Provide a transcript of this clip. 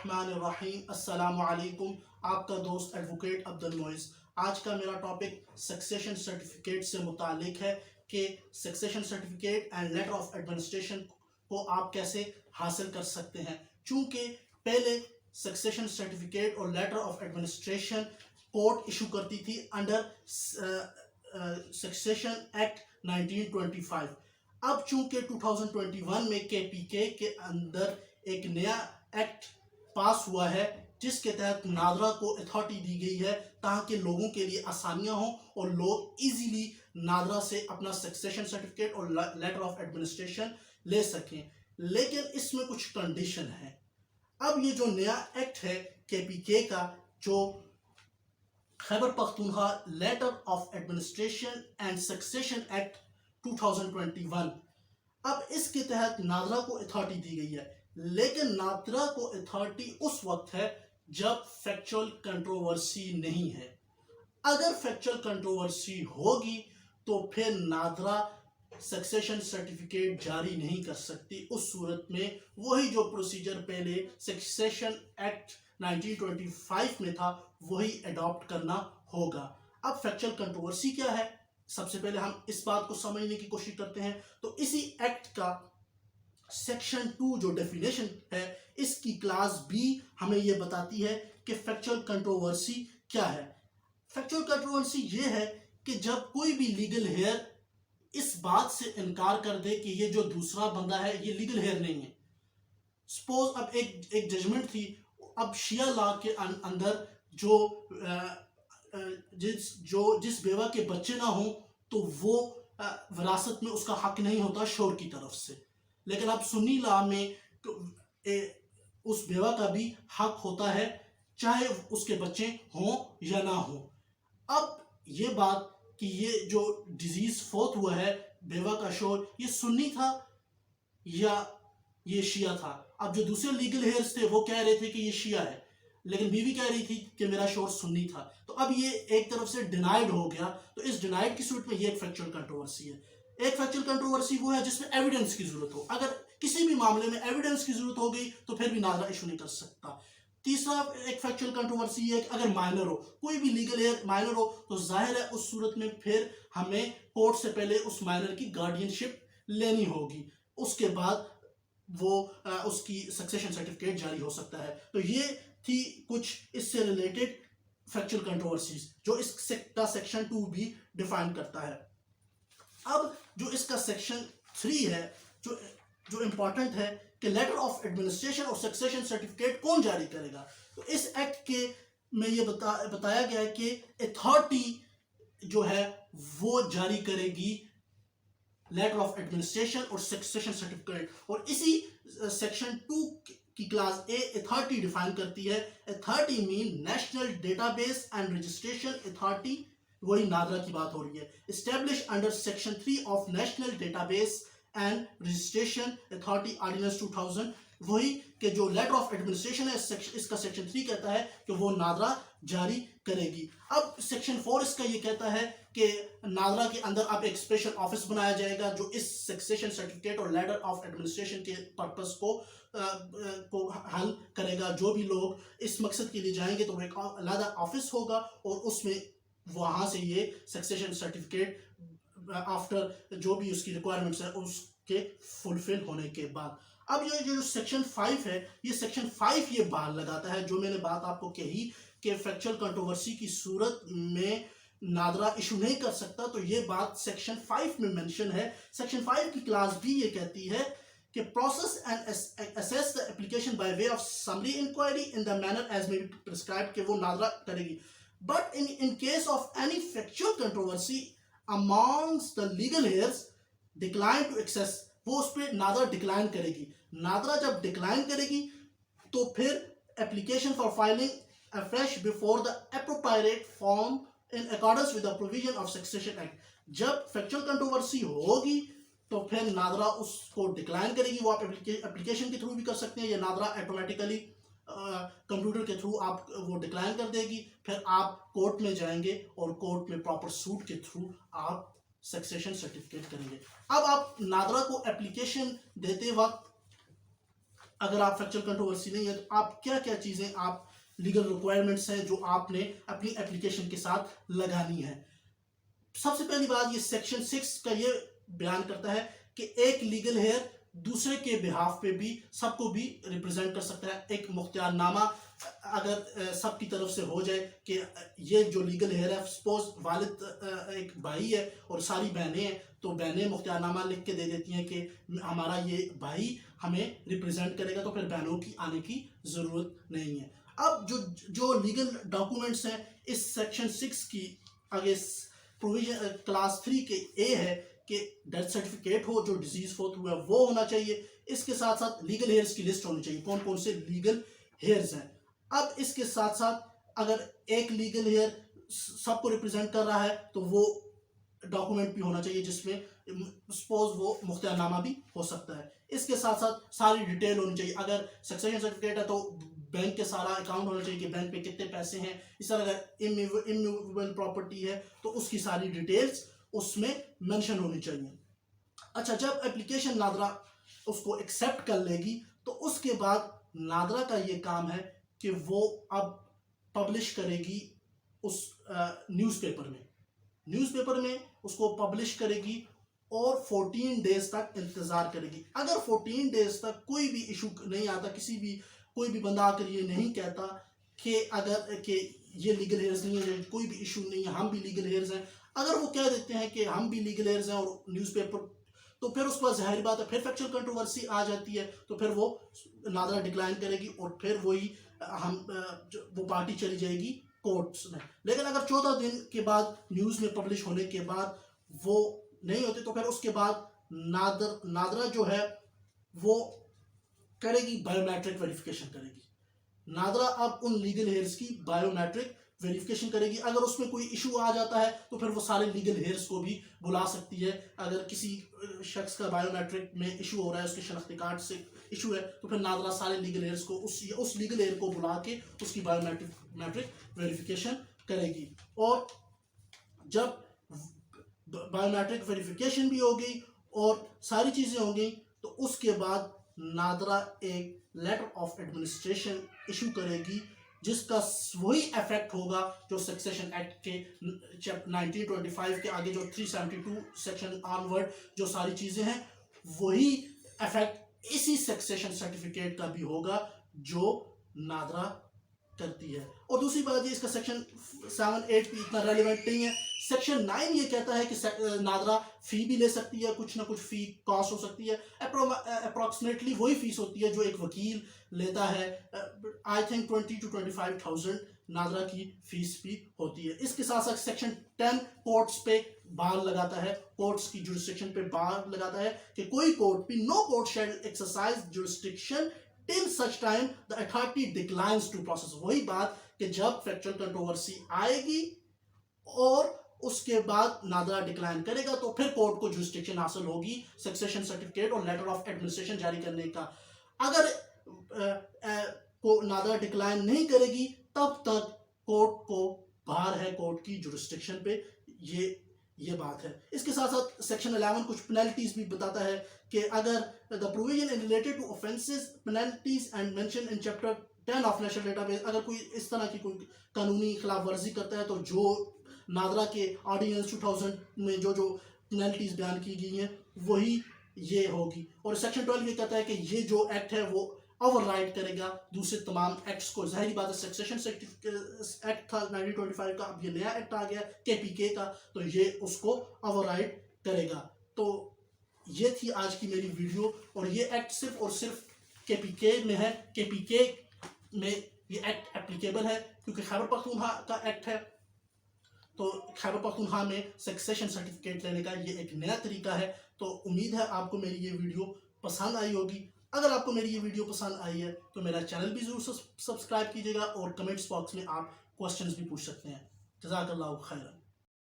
बिस्मिल्लाहिर्रहमानिर्रहीम। अस्सलामु अलैकुम। आपका दोस्त एडवोकेट अब्दुल मोइज़। आज का मेरा टॉपिक सक्सेशन सर्टिफिकेट से मुतालिक है कि succession certificate and letter of administration को आप कैसे हासिल कर सकते हैं। चूँकि पहले सक्सेशन सर्टिफिकेट और letter of administration court issue करती थी अंडर सक्सेशन एक्ट 1925। अब चूंकि 2021 में केपीके के अंदर एक नया एक्ट पास हुआ है जिसके तहत नादरा को अथॉरिटी दी गई है ताकि लोगों के लिए आसानियां हों और लोग इजीली नादरा से अपना सक्सेशन सर्टिफिकेट और लेटर ऑफ एडमिनिस्ट्रेशन ले सकें। लेकिन इसमें कुछ कंडीशन है। अब ये जो नया एक्ट है केपीके का, जो Khyber Pakhtunkhwa letter of administration and succession act 2021, अब इसके तहत नादरा को अथॉरिटी दी गई है। लेकिन नादरा को अथॉरिटी उस वक्त है जब फैक्चुअल कंट्रोवर्सी नहीं है। अगर फैक्चुअल कंट्रोवर्सी होगी तो फिर नादरा सक्सेशन सर्टिफिकेट जारी नहीं कर सकती। उस सूरत में वही जो प्रोसीजर पहले सक्सेशन एक्ट 1925 में था वही अडॉप्ट करना होगा। अब फैक्चुअल कंट्रोवर्सी क्या है, सबसे पहले हम इस बात को समझने की कोशिश करते हैं। तो इसी एक्ट का सेक्शन 2 जो डेफिनेशन है, इसकी क्लास बी हमें यह बताती है कि फैक्चुअल कंट्रोवर्सी क्या है। फैक्चुअल कंट्रोवर्सी ये है कि जब कोई भी लीगल हेयर इस बात से इनकार कर दे कि ये जो दूसरा बंदा है ये लीगल हेयर नहीं है। सपोज अब एक जजमेंट थी, अब शिया लॉ के अंदर जिस बेवा के बच्चे ना हो तो वो विरासत में उसका हक नहीं होता शोहर की तरफ से। लेकिन अब सुन्नी लॉ में उस बेवा का भी हक होता है चाहे उसके बच्चे हों या ना हो। अब ये बात कि ये जो डिजीज फोत हुआ है बेवा का शोहर, ये सुन्नी था या ये शिया था। अब जो दूसरे लीगल हेयर्स थे वो कह रहे थे कि ये शिया है, लेकिन बीवी कह रही थी कि मेरा शोहर सुन्नी था। तो अब ये एक तरफ से डिनाइड हो गया। तो इस डिनाइड की सूरत में ये एक फैक्चुअल कंट्रोवर्सी है। एक फैक्चुअल कंट्रोवर्सी वो है जिसमें एविडेंस की जरूरत हो। अगर किसी भी मामले में एविडेंस की जरूरत हो गई तो फिर भी नादरा इशू नहीं कर सकता। तीसरा एक फैक्चुअल कंट्रोवर्सी है कि अगर माइनर हो, कोई भी लीगल हेयर माइनर हो, तो जाहिर है उस सूरत में फिर हमें कोर्ट से पहले उस माइनर की गार्डियनशिप लेनी होगी, उसके बाद वो उसकी सक्सेशन सर्टिफिकेट जारी हो सकता है। तो ये थी कुछ इससे रिलेटेड फैक्चुअल कंट्रोवर्सीज जो इसका सेक्शन 2 भी डिफाइन करता है। अब जो इसका सेक्शन 3 है, जो इंपॉर्टेंट है कि लेटर ऑफ एडमिनिस्ट्रेशन और सक्सेशन सर्टिफिकेट कौन जारी करेगा। तो इस एक्ट के में ये बताया गया है कि अथॉरिटी जो है वो जारी करेगी लेटर ऑफ एडमिनिस्ट्रेशन और सक्सेशन सर्टिफिकेट। और इसी सेक्शन 2 की क्लास ए अथॉरिटी डिफाइन करती है। Authority mean national database and registration authority, वही नादरा की बात हो रही है। Establish under section 3 of national database and registration authority ordinance 2000, वही कि जो लेटर ऑफ एडमिनिस्ट्रेशन है इसका सेक्शन 3 कहता है कि वो नादरा जारी करेगी। अब सेक्शन 4 इसका ये कहता है कि नादरा के अंदर अब एक स्पेशल ऑफिस बनाया जाएगा जो इस सक्सेशन सर्टिफिकेट और लेटर ऑफ एडमिनिस्ट्रेशन के पर्पस को हल करेगा। जो भी लोग इस मकसद के लिए जाएंगे तो एक अलग ऑफिस होगा और उसमें वहां से ये सक्सेशन सर्टिफिकेट आफ्टर जो भी उसकी रिक्वायरमेंट्स है उसके फुलफिल होने के बाद। अब ये जो सेक्शन 5 है, ये सेक्शन 5 ये बार लगाता है जो मैंने बात आपको कही कि फैक्चुअल कंट्रोवर्सी की सूरत में नादरा इशू नहीं कर सकता। तो ये बात सेक्शन 5 में मेंशन है। सेक्शन 5 की क्लास बी ये कहती है कि process and assess the application by way of summary inquiry in the manner as may be prescribed, कि वो नादरा करेगी। But in case of any factual controversy amongst the legal heirs decline to access, वो उस पर NADRA decline करेगी। नादरा जब decline करेगी तो फिर application for filing afresh before the appropriate form in accordance with the provision of succession act, जब factual controversy होगी तो फिर नादरा उसको डिक्लाइन करेगी। वो आप एप्लीकेशन के थ्रू भी कर सकते हैं या नादरा ऑटोमेटिकली कंप्यूटर के थ्रू आप वो डिक्लाइन कर देगी। फिर आप कोर्ट में जाएंगे और कोर्ट में प्रॉपर सूट के थ्रू आप सक्सेशन सर्टिफिकेट करेंगे। अब आप नादरा को एप्लीकेशन देते वक्त अगर आप फैक्चुअल कंट्रोवर्सी नहीं है तो आप क्या क्या चीज़ें आप लीगल रिक्वायरमेंट्स हैं जो आपने अपनी एप्लीकेशन के साथ लगानी है। सबसे पहली बात, ये सेक्शन 6 का ये बयान करता है कि एक लीगल हेयर दूसरे के बिहाफ पे भी सबको भी रिप्रेजेंट कर सकता है। एक मुख्तियारनामा अगर सबकी तरफ से हो जाए कि ये जो लीगल हेयर है, सपोज वालिद एक भाई है और सारी बहनें हैं, तो बहनें मुख्तियारनामा लिख के दे देती हैं कि हमारा ये भाई हमें रिप्रेजेंट करेगा, तो फिर बहनों की आने की ज़रूरत नहीं है। अब जो जो लीगल डॉक्यूमेंट्स हैं इस सेक्शन 6 की आगे प्रोविजन क्लास 3 के ए है कि डेथ सर्टिफिकेट हो जो डिजीज फोर्थ हुआ वो होना चाहिए। इसके साथ साथ लीगल हेयर्स की लिस्ट होनी चाहिए, कौन कौन से लीगल हेयर्स हैं। अब इसके साथ साथ अगर एक लीगल हेयर सबको रिप्रेजेंट कर रहा है तो वो डॉक्यूमेंट भी होना चाहिए जिसमें सपोज वो मुख्तियारनामा भी हो सकता है। इसके साथ साथ सारी डिटेल होनी चाहिए। अगर सक्सेशन सर्टिफिकेट है तो बैंक के सारा अकाउंट होना चाहिए कि बैंक पे कितने पैसे हैं। इस तरह अगर इमूवेबल प्रॉपर्टी है तो उसकी सारी डिटेल्स उसमें मेंशन होनी चाहिए। अच्छा, जब एप्लीकेशन नादरा उसको एक्सेप्ट कर लेगी तो उसके बाद नादरा का ये काम है कि वो अब पब्लिश करेगी उस न्यूज़पेपर में उसको पब्लिश करेगी और 14 डेज तक इंतज़ार करेगी। अगर 14 डेज तक कोई भी इशू नहीं आता, कोई भी बंदा आकर ये नहीं कहता कि ये लीगल हेयर्स नहीं है, कोई भी इशू नहीं है, हम भी लीगल हेयर्स हैं, अगर वो कह देते हैं कि हम भी लीगल हेयर्स हैं और न्यूज़पेपर, तो फिर उसके बाद जाहिर बात है फिर फैक्चुअल कंट्रोवर्सी आ जाती है, तो फिर वो नादरा डिक्लाइन करेगी और फिर वो पार्टी चली जाएगी कोर्ट्स में। लेकिन अगर 14 दिन के बाद न्यूज़ में पब्लिश होने के बाद वो नहीं होते तो फिर उसके बाद नादरा जो है वो करेगी बायोमेट्रिक वेरिफिकेशन करेगी। नादरा अब उन लीगल हेयर्स की बायोमेट्रिक वेरिफिकेशन करेगी। अगर उसमें कोई इशू आ जाता है तो फिर वो सारे लीगल हेयर्स को भी बुला सकती है। अगर किसी शख्स का बायोमेट्रिक में इशू हो रहा है, उसके शनाख्ती कार्ड से इशू है, तो फिर नादरा सारे लीगल हेयर्स को उस लीगल हेयर को बुला के उसकी बायोमेट्रिक वेरिफिकेशन करेगी। और जब बायोमेट्रिक वेरिफिकेशन भी हो गई और सारी चीज़ें हो गई तो उसके बाद नादरा एक लेटर ऑफ एडमिनिस्ट्रेशन इशू करेगी जिसका वही इफेक्ट होगा जो सक्सेशन एक्ट के 1925 के आगे जो 372 सेक्शन ऑनवर्ड जो सारी चीज़ें हैं, वही इफेक्ट इसी सक्सेशन सर्टिफिकेट का भी होगा जो नादरा करती है। और दूसरी बात ये, इसका सेक्शन 7-8 भी इतना रेलिवेंट नहीं है। सेक्शन 9 ये कहता है कि नादरा फ़ी भी ले सकती है, कुछ ना कुछ फ़ी कॉस्ट हो सकती है, अप्रॉक्सीमेटली वही फीस होती है जो एक वकील लेता है। आई थिंक 20 to 25,000 नादरा की फीस भी होती है। इसके साथ साथ सेक्शन 10 कोर्ट्स पे बार लगाता है, कोर्ट्स की जुरिस्डिक्शन पे बार लगाता है कि कोई कोर्ट भी, no court shall exercise jurisdiction till such time the authority declines to process. वही बात कि जब फैक्चुअल कंट्रोवर्सी आएगी और उसके बाद नादरा डिक्लाइन करेगा तो फिर कोर्ट को जुरिस्डिक्शन हासिल होगी सक्सेशन सर्टिफिकेट और लेटर ऑफ एडमिनिस्ट्रेशन जारी करने का। अगर को नादरा डिक्लाइन नहीं करेगी तब तक कोर्ट को बाहर है, कोर्ट की जुरिस्डिक्शन पे ये बात है। इसके साथ साथ सेक्शन 11 कुछ पेनल्टीज भी बताता है कि अगर the provision in related to offences penalties and mention in chapter 10 of national database, अगर कोई इस तरह की कोई कानूनी खिलाफ वर्जी करता है तो जो नादरा के ऑर्डिनेंस 2000 में जो पेनल्टीज बयान की गई हैं वही ये होगी। और सेक्शन 12 ये कहता है कि ये जो एक्ट है वो ओवरराइड करेगा दूसरे तमाम एक्ट्स को। जाहिर बात है सक्सेशन एक्ट था 1925 का, अब ये नया एक्ट आ गया KPK का, तो ये उसको ओवरराइड करेगा। तो ये थी आज की मेरी वीडियो और ये एक्ट सिर्फ और सिर्फ KPK में है। KPK में ये एक्ट एप्लीकेबल है क्योंकि खैबर पख्तूनख्वा का एक्ट है, तो खैबर पख्तूनख्वा में सक्सेशन सर्टिफिकेट लेने का ये एक नया तरीका है। तो उम्मीद है आपको मेरी ये वीडियो पसंद आई होगी। अगर आपको मेरी ये वीडियो पसंद आई है तो मेरा चैनल भी ज़रूर सब्सक्राइब कीजिएगा और कमेंट्स बॉक्स में आप क्वेश्चंस भी पूछ सकते हैं। जज़ाकल्लाहु खैरन।